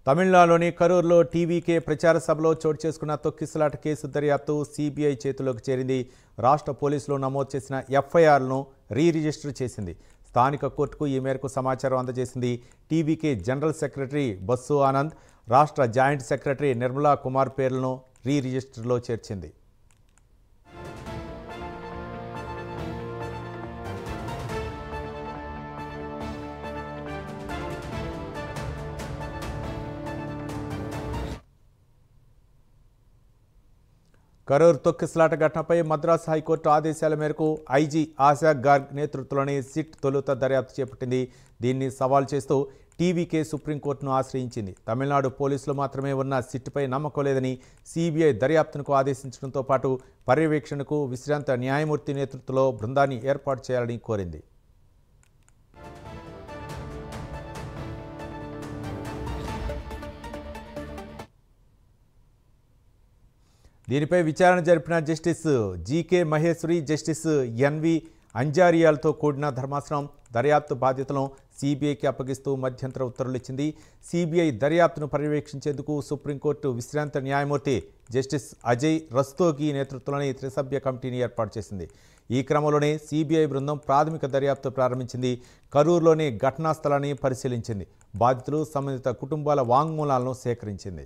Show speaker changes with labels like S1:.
S1: తమిళనాడులోని కరూర్లో టీవీకే ప్రచార సభలో చోటు చేసుకున్న తొక్కిసలాట కేసు దర్యాప్తు సిబిఐ చేతుల్లోకి చేరింది. రాష్ట్ర పోలీసులు నమోదు చేసిన ఎఫ్ఐఆర్ను రిజిస్టర్ చేసింది. స్థానిక కోర్టుకు ఈ మేరకు సమాచారం అందజేసింది. TVK general secretary Bussy Anand, రాష్ట్ర జాయింట్ సెక్రటరీ నిర్మలా కుమార్ పేర్లను రిజిస్టర్లో చేర్చింది. కరూర్ తొక్కిసలాట ఘటనపై మద్రాసు హైకోర్టు ఆదేశాల మేరకు ఐజీ ఆశా గార్గ్ నేతృత్వంలోని సిట్ తొలుత దర్యాప్తు చేపట్టింది. దీన్ని సవాల్ చేస్తూ టీవీకే సుప్రీంకోర్టును ఆశ్రయించింది. తమిళనాడు పోలీసులు మాత్రమే ఉన్న సిట్పై నమ్మకం లేదని సిబిఐ దర్యాప్తునకు ఆదేశించడంతో పాటు పర్యవేక్షణకు విశ్రాంత న్యాయమూర్తి నేతృత్వంలో బృందాన్ని ఏర్పాటు చేయాలని కోరింది. దీనిపై విచారణ జరిపిన justice GK Maheshwari, justice NV అంజారియాలతో కూడిన ధర్మాసనం దర్యాప్తు బాధ్యతలను సిబిఐకి అప్పగిస్తూ మధ్యంతర ఉత్తర్వులు ఇచ్చింది. సిబిఐ దర్యాప్తును పర్యవేక్షించేందుకు సుప్రీంకోర్టు విశ్రాంత న్యాయమూర్తి జస్టిస్ అజయ్ రస్తోగి నేతృత్వంలోని త్రిసభ్య కమిటీని ఏర్పాటు చేసింది. ఈ క్రమంలోనే సిబిఐ బృందం ప్రాథమిక దర్యాప్తు ప్రారంభించింది. కరూరులోని ఘటనా స్థలాన్ని పరిశీలించింది. బాధితులు, సంబంధిత కుటుంబాల వాంగ్మూలాలను సేకరించింది.